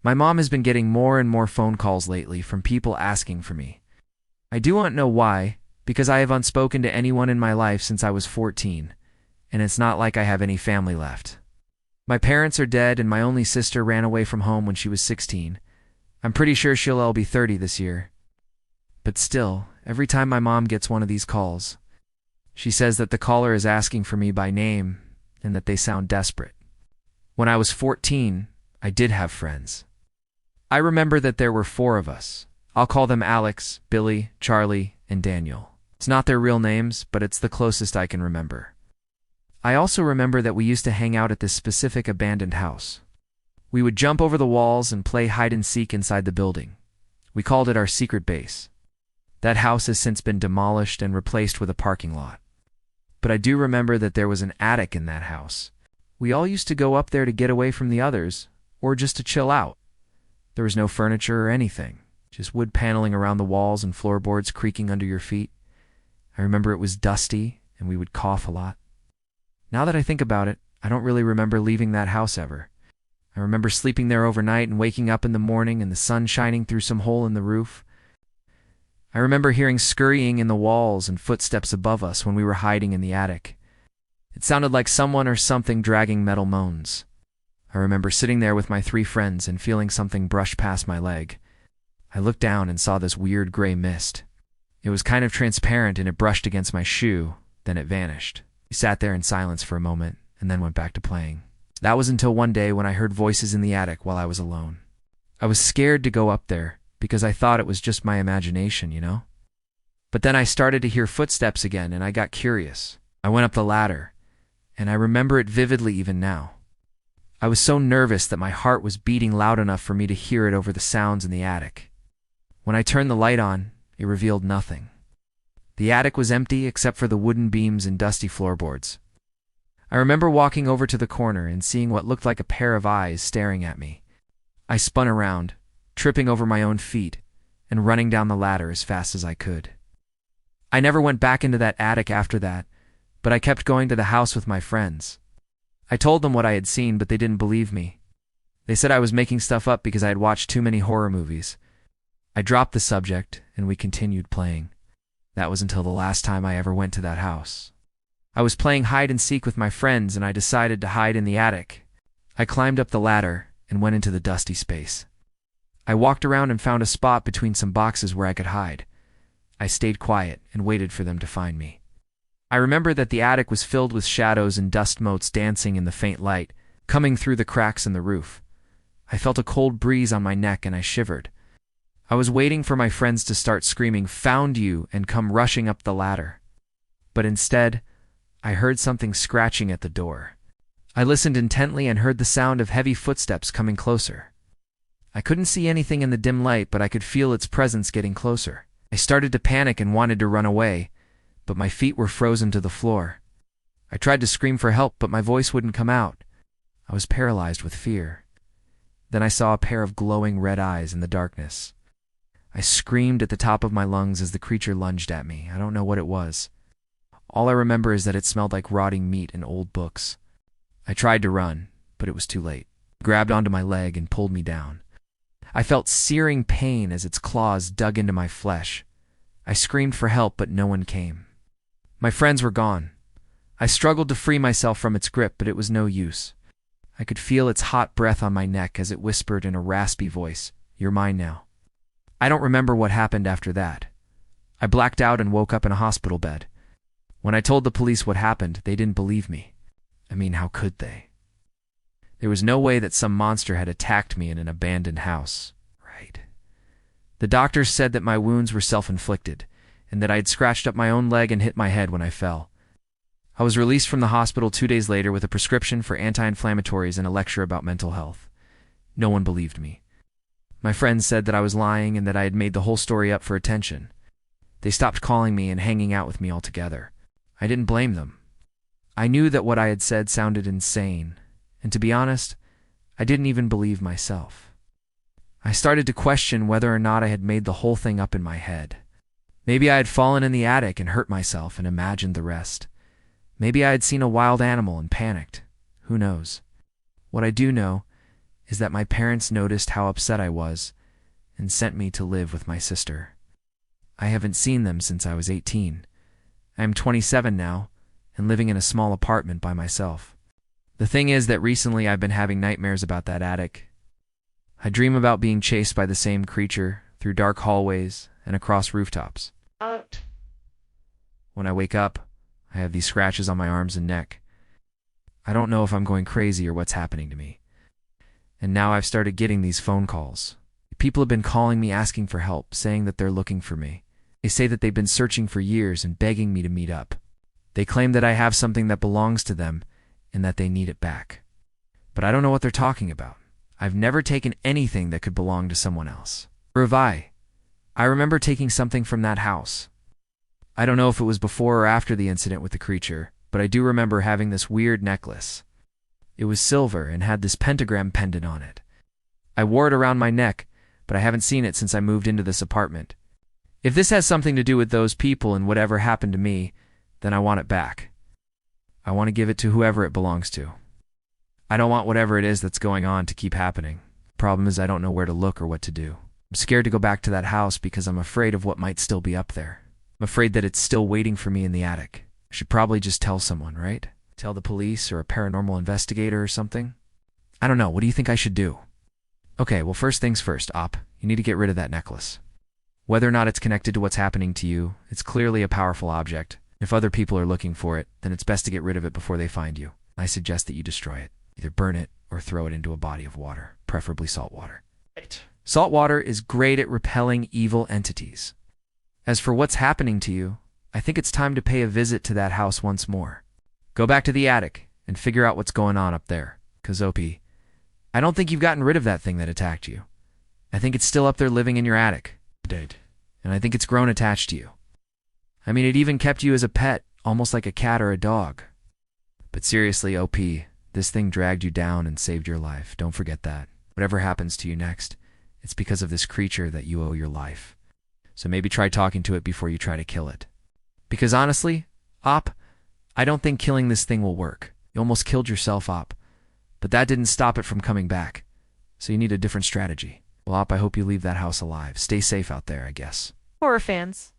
My mom has been getting more and more phone calls lately from people asking for me. I do not know why, because I have unspoken to anyone in my life since I was 14, and it's not like I have any family left. My parents are dead and my only sister ran away from home when she was 16. I'm pretty sure she'll be 30 this year. But still, every time my mom gets one of these calls, she says that the caller is asking for me by name and that they sound desperate. When I was 14, I did have friends. I remember that there were 4 of us. I'll call them Alex, Billy, Charlie, and Daniel. It's not their real names, but it's the closest I can remember. I also remember that we used to hang out at this specific abandoned house. We would jump over the walls and play hide and seek inside the building. We called it our secret base. That house has since been demolished and replaced with a parking lot. But I do remember that there was an attic in that house. We all used to go up there to get away from the others, or just to chill out. There was no furniture or anything, just wood paneling around the walls and floorboards creaking under your feet. I remember it was dusty, and we would cough a lot. Now that I think about it, I don't really remember leaving that house ever. I remember sleeping there overnight and waking up in the morning and the sun shining through some hole in the roof. I remember hearing scurrying in the walls and footsteps above us when we were hiding in the attic. It sounded like someone or something dragging metal moans. I remember sitting there with my 3 friends and feeling something brush past my leg. I looked down and saw this weird gray mist. It was kind of transparent and it brushed against my shoe, then it vanished. We sat there in silence for a moment and then went back to playing. That was until one day when I heard voices in the attic while I was alone. I was scared to go up there because I thought it was just my imagination, you know? But then I started to hear footsteps again and I got curious. I went up the ladder, and I remember it vividly even now. I was so nervous that my heart was beating loud enough for me to hear it over the sounds in the attic. When I turned the light on, it revealed nothing. The attic was empty except for the wooden beams and dusty floorboards. I remember walking over to the corner and seeing what looked like a pair of eyes staring at me. I spun around, tripping over my own feet, and running down the ladder as fast as I could. I never went back into that attic after that, but I kept going to the house with my friends. I told them what I had seen, but they didn't believe me. They said I was making stuff up because I had watched too many horror movies. I dropped the subject, and we continued playing. That was until the last time I ever went to that house. I was playing hide and seek with my friends, and I decided to hide in the attic. I climbed up the ladder and went into the dusty space. I walked around and found a spot between some boxes where I could hide. I stayed quiet and waited for them to find me. I remember that the attic was filled with shadows and dust motes dancing in the faint light, coming through the cracks in the roof. I felt a cold breeze on my neck and I shivered. I was waiting for my friends to start screaming, "Found you," and come rushing up the ladder. But instead, I heard something scratching at the door. I listened intently and heard the sound of heavy footsteps coming closer. I couldn't see anything in the dim light, but I could feel its presence getting closer. I started to panic and wanted to run away, but my feet were frozen to the floor. I tried to scream for help, but my voice wouldn't come out. I was paralyzed with fear. Then I saw a pair of glowing red eyes in the darkness. I screamed at the top of my lungs as the creature lunged at me. I don't know what it was. All I remember is that it smelled like rotting meat and old books. I tried to run, but it was too late. It grabbed onto my leg and pulled me down. I felt searing pain as its claws dug into my flesh. I screamed for help, but no one came. My friends were gone. I struggled to free myself from its grip, but it was no use. I could feel its hot breath on my neck as it whispered in a raspy voice, "You're mine now." I don't remember what happened after that. I blacked out and woke up in a hospital bed. When I told the police what happened, they didn't believe me. I mean, how could they? There was no way that some monster had attacked me in an abandoned house, right? The doctors said that my wounds were self-inflicted, and that I had scratched up my own leg and hit my head when I fell. I was released from the hospital 2 days later with a prescription for anti-inflammatories and a lecture about mental health. No one believed me. My friends said that I was lying and that I had made the whole story up for attention. They stopped calling me and hanging out with me altogether. I didn't blame them. I knew that what I had said sounded insane, and to be honest, I didn't even believe myself. I started to question whether or not I had made the whole thing up in my head. Maybe I had fallen in the attic and hurt myself and imagined the rest. Maybe I had seen a wild animal and panicked. Who knows? What I do know is that my parents noticed how upset I was and sent me to live with my sister. I haven't seen them since I was 18. I am 27 now and living in a small apartment by myself. The thing is that recently I've been having nightmares about that attic. I dream about being chased by the same creature through dark hallways and across rooftops. When I wake up, I have these scratches on my arms and neck. I don't know if I'm going crazy or what's happening to me. And now I've started getting these phone calls. People have been calling me asking for help, saying that they're looking for me. They say that they've been searching for years and begging me to meet up. They claim that I have something that belongs to them and that they need it back. But I don't know what they're talking about. I've never taken anything that could belong to someone else. Or have I? I remember taking something from that house. I don't know if it was before or after the incident with the creature, but I do remember having this weird necklace. It was silver and had this pentagram pendant on it. I wore it around my neck, but I haven't seen it since I moved into this apartment. If this has something to do with those people and whatever happened to me, then I want it back. I want to give it to whoever it belongs to. I don't want whatever it is that's going on to keep happening. The problem is I don't know where to look or what to do. I'm scared to go back to that house because I'm afraid of what might still be up there. I'm afraid that it's still waiting for me in the attic. I should probably just tell someone, right? Tell the police or a paranormal investigator or something? I don't know. What do you think I should do? Okay, well, first things first, Op. You need to get rid of that necklace. Whether or not it's connected to what's happening to you, it's clearly a powerful object. If other people are looking for it, then it's best to get rid of it before they find you. I suggest that you destroy it. Either burn it or throw it into a body of water, preferably salt water. Salt water is great at repelling evil entities. As for what's happening to you, I think it's time to pay a visit to that house once more. Go back to the attic and figure out what's going on up there. 'Cause OP, I don't think you've gotten rid of that thing that attacked you. I think it's still up there living in your attic. Dead. And I think it's grown attached to you. I mean, it even kept you as a pet, almost like a cat or a dog. But seriously, OP, this thing dragged you down and saved your life. Don't forget that. Whatever happens to you next, it's because of this creature that you owe your life. So maybe try talking to it before you try to kill it. Because honestly, Op, I don't think killing this thing will work. You almost killed yourself, Op. But that didn't stop it from coming back. So you need a different strategy. Well, Op, I hope you leave that house alive. Stay safe out there, I guess. Horror fans,